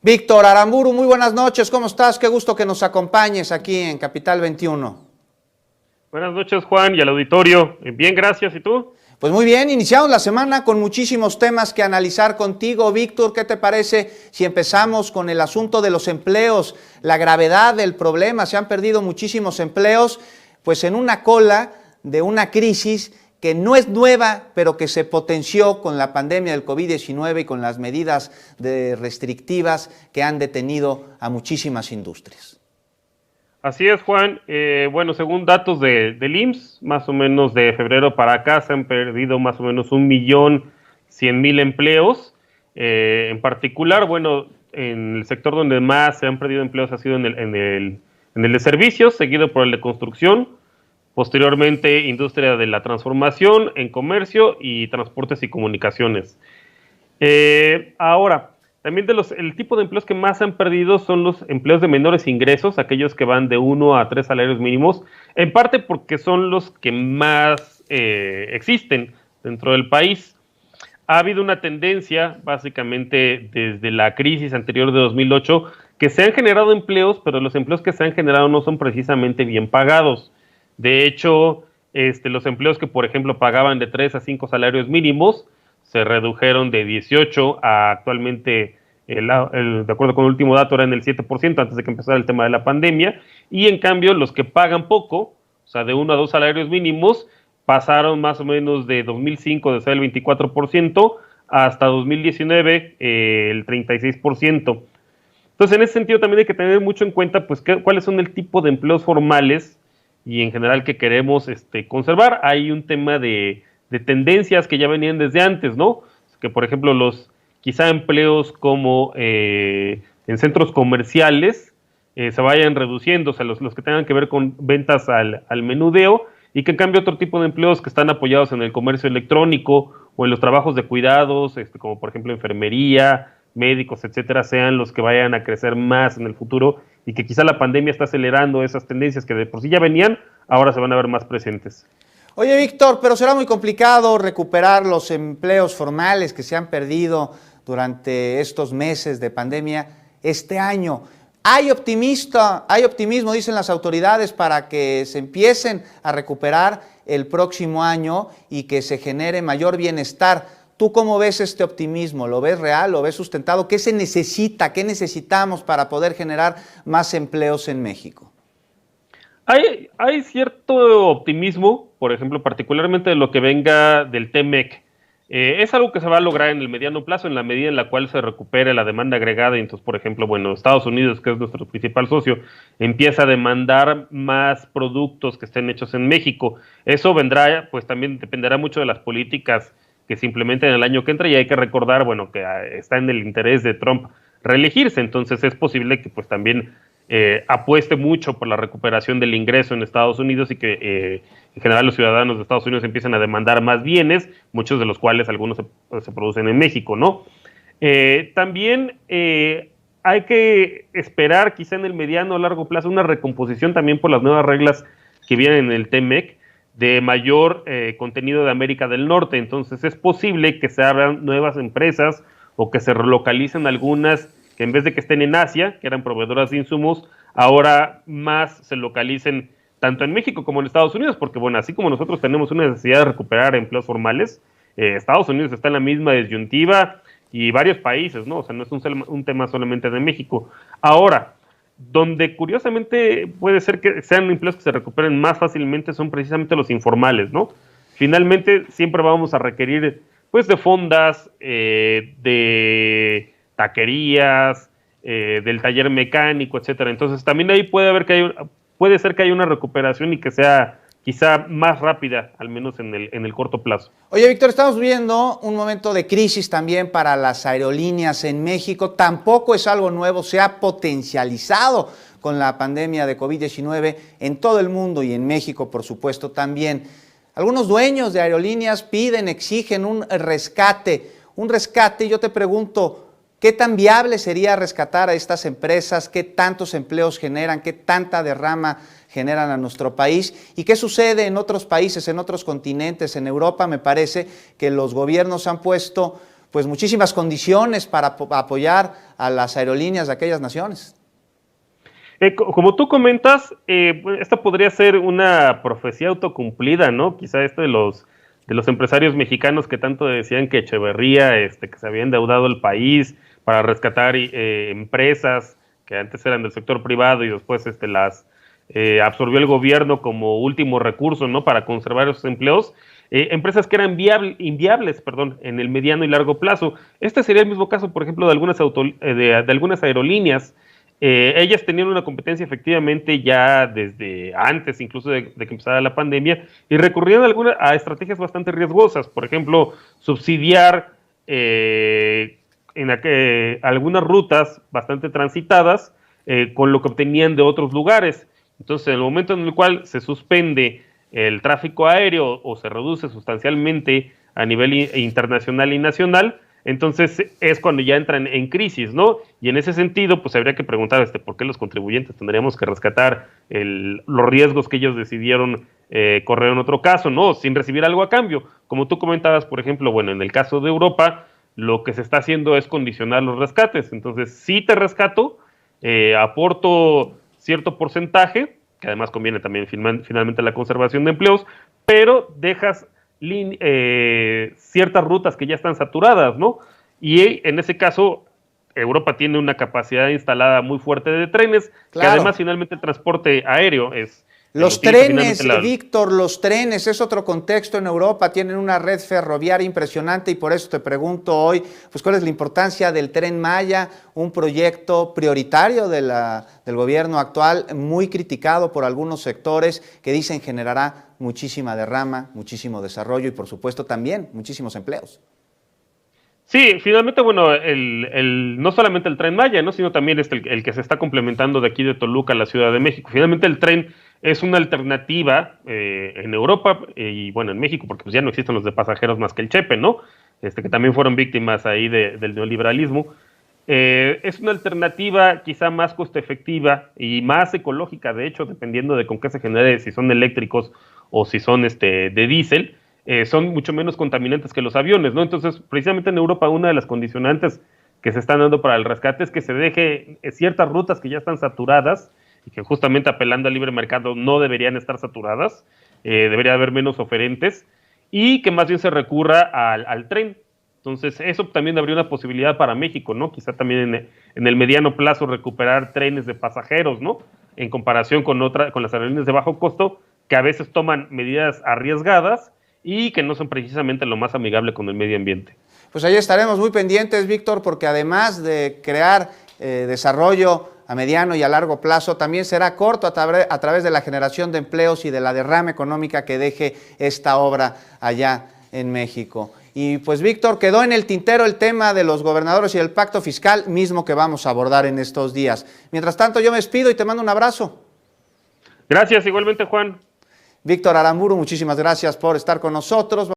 Víctor Aramburu, muy buenas noches, ¿cómo estás? Qué gusto que nos acompañes aquí en Capital 21. Buenas noches, Juan, y al auditorio. Bien, gracias. ¿Y tú? Pues muy bien, iniciamos la semana con muchísimos temas que analizar contigo. Víctor, ¿qué te parece si empezamos con el asunto de los empleos? La gravedad del problema, se han perdido muchísimos empleos, pues en una cola de una crisis que no es nueva, pero que se potenció con la pandemia del COVID-19 y con las medidas restrictivas que han detenido a muchísimas industrias. Así es, Juan. Bueno, según datos del IMSS, más o menos de febrero para acá se han perdido más o menos 1.100.000 empleos. En particular, bueno, en el sector donde más se han perdido empleos ha sido en el de servicios, seguido por el de construcción. Posteriormente, industria de la transformación, en comercio y transportes y comunicaciones. Ahora, también el tipo de empleos que más se han perdido son los empleos de menores ingresos, aquellos que van de 1 a 3 salarios mínimos, en parte porque son los que más existen dentro del país. Ha habido una tendencia, básicamente desde la crisis anterior de 2008, que se han generado empleos, pero los empleos que se han generado no son precisamente bien pagados. De hecho, los empleos que, por ejemplo, pagaban de 3 a 5 salarios mínimos, se redujeron de 18 a actualmente, de acuerdo con el último dato, eran el 7% antes de que empezara el tema de la pandemia, y en cambio los que pagan poco, o sea, de 1 a 2 salarios mínimos, pasaron más o menos de 2005 de ser el 24% hasta 2019 el 36%. Entonces, en ese sentido también hay que tener mucho en cuenta pues cuáles son el tipo de empleos formales y en general que queremos conservar. Hay un tema de tendencias que ya venían desde antes, ¿no? Que por ejemplo quizá empleos como en centros comerciales se vayan reduciendo, o sea, los que tengan que ver con ventas al menudeo, y que en cambio otro tipo de empleos que están apoyados en el comercio electrónico o en los trabajos de cuidados, como por ejemplo enfermería, médicos, etcétera, sean los que vayan a crecer más en el futuro, y que quizá la pandemia está acelerando esas tendencias que de por sí ya venían, ahora se van a ver más presentes. Oye, Víctor, pero será muy complicado recuperar los empleos formales que se han perdido durante estos meses de pandemia este año. Hay optimismo, dicen las autoridades, para que se empiecen a recuperar el próximo año y que se genere mayor bienestar. ¿Tú cómo ves este optimismo? ¿Lo ves real? ¿Lo ves sustentado? ¿Qué se necesita? ¿Qué necesitamos para poder generar más empleos en México? Hay cierto optimismo, por ejemplo, particularmente de lo que venga del TEMEC. Es algo que se va a lograr en el mediano plazo, en la medida en la cual se recupere la demanda agregada, y entonces, por ejemplo, bueno, Estados Unidos, que es nuestro principal socio, empieza a demandar más productos que estén hechos en México. Eso vendrá, pues también dependerá mucho de las políticas que se implementen el año que entra, y hay que recordar, bueno, que está en el interés de Trump reelegirse, entonces es posible que pues también apueste mucho por la recuperación del ingreso en Estados Unidos, y que en general los ciudadanos de Estados Unidos empiecen a demandar más bienes, muchos de los cuales algunos se producen en México, ¿no? También hay que esperar quizá en el mediano o largo plazo una recomposición también por las nuevas reglas que vienen en el TEMEC de mayor contenido de América del Norte. Entonces es posible que se abran nuevas empresas o que se relocalicen algunas que en vez de que estén en Asia, que eran proveedoras de insumos, ahora más se localicen tanto en México como en Estados Unidos, porque bueno, así como nosotros tenemos una necesidad de recuperar empleos formales, Estados Unidos está en la misma disyuntiva, y varios países, ¿no? O sea, no es un tema solamente de México. Ahora, donde curiosamente puede ser que sean empleos que se recuperen más fácilmente son precisamente los informales, ¿no? Finalmente siempre vamos a requerir pues de fondas, de taquerías, del taller mecánico, etcétera. Entonces también ahí puede ser que haya una recuperación y que sea quizá más rápida, al menos en el corto plazo. Oye, Víctor, estamos viviendo un momento de crisis también para las aerolíneas en México. Tampoco es algo nuevo, se ha potencializado con la pandemia de COVID-19 en todo el mundo y en México, por supuesto, también. Algunos dueños de aerolíneas exigen un rescate. Yo te pregunto, ¿qué tan viable sería rescatar a estas empresas? ¿Qué tantos empleos generan? ¿Qué tanta derrama generan a nuestro país? ¿Y qué sucede en otros países, en otros continentes? En Europa me parece que los gobiernos han puesto pues muchísimas condiciones para apoyar a las aerolíneas de aquellas naciones. Como tú comentas, esta podría ser una profecía autocumplida, ¿no? Quizá de los empresarios mexicanos que tanto decían que Echeverría, que se había endeudado el país para rescatar empresas que antes eran del sector privado y después las absorbió el gobierno como último recurso, ¿no? Para conservar esos empleos. Empresas que eran inviables, en el mediano y largo plazo. Este sería el mismo caso, por ejemplo, de algunas aerolíneas. Ellas tenían una competencia efectivamente ya desde antes, incluso de que empezara la pandemia, y recurrían a estrategias bastante riesgosas, por ejemplo, subsidiar algunas rutas bastante transitadas con lo que obtenían de otros lugares. Entonces, en el momento en el cual se suspende el tráfico aéreo o se reduce sustancialmente a nivel internacional y nacional, entonces es cuando ya entran en crisis, ¿no? Y en ese sentido, pues habría que preguntar por qué los contribuyentes tendríamos que rescatar los riesgos que ellos decidieron correr en otro caso, ¿no? Sin recibir algo a cambio. Como tú comentabas, por ejemplo, bueno, en el caso de Europa, lo que se está haciendo es condicionar los rescates. Entonces, sí te rescato, aporto cierto porcentaje, que además conviene también finalmente la conservación de empleos, pero dejas ciertas rutas que ya están saturadas, ¿no? Y en ese caso, Europa tiene una capacidad instalada muy fuerte de trenes, claro, que además finalmente el transporte aéreo es... Los trenes, Víctor, los trenes es otro contexto en Europa, tienen una red ferroviaria impresionante y por eso te pregunto hoy, pues cuál es la importancia del Tren Maya, un proyecto prioritario del gobierno actual, muy criticado por algunos sectores que dicen generará muchísima derrama, muchísimo desarrollo y por supuesto también muchísimos empleos. Sí, finalmente, bueno, no solamente el Tren Maya, ¿no? Sino también el que se está complementando de aquí de Toluca a la Ciudad de México. Finalmente el tren es una alternativa en Europa y bueno, en México, porque pues ya no existen los de pasajeros más que el Chepe, ¿no? Que también fueron víctimas ahí del neoliberalismo. Es una alternativa quizá más costo efectiva y más ecológica, de hecho, dependiendo de con qué se genere, si son eléctricos o si son de diésel. Son mucho menos contaminantes que los aviones, ¿no? Entonces, precisamente en Europa, una de las condicionantes que se están dando para el rescate es que se deje ciertas rutas que ya están saturadas y que justamente apelando al libre mercado no deberían estar saturadas, debería haber menos oferentes y que más bien se recurra al tren. Entonces, eso también habría una posibilidad para México, ¿no? Quizá también en el mediano plazo recuperar trenes de pasajeros, ¿no? En comparación con las aerolíneas de bajo costo, que a veces toman medidas arriesgadas y que no son precisamente lo más amigable con el medio ambiente. Pues ahí estaremos muy pendientes, Víctor, porque además de crear desarrollo a mediano y a largo plazo, también será corto a través de la generación de empleos y de la derrama económica que deje esta obra allá en México. Y pues, Víctor, quedó en el tintero el tema de los gobernadores y el pacto fiscal, mismo que vamos a abordar en estos días. Mientras tanto, yo me despido y te mando un abrazo. Gracias, igualmente, Juan. Víctor Aramburu, muchísimas gracias por estar con nosotros.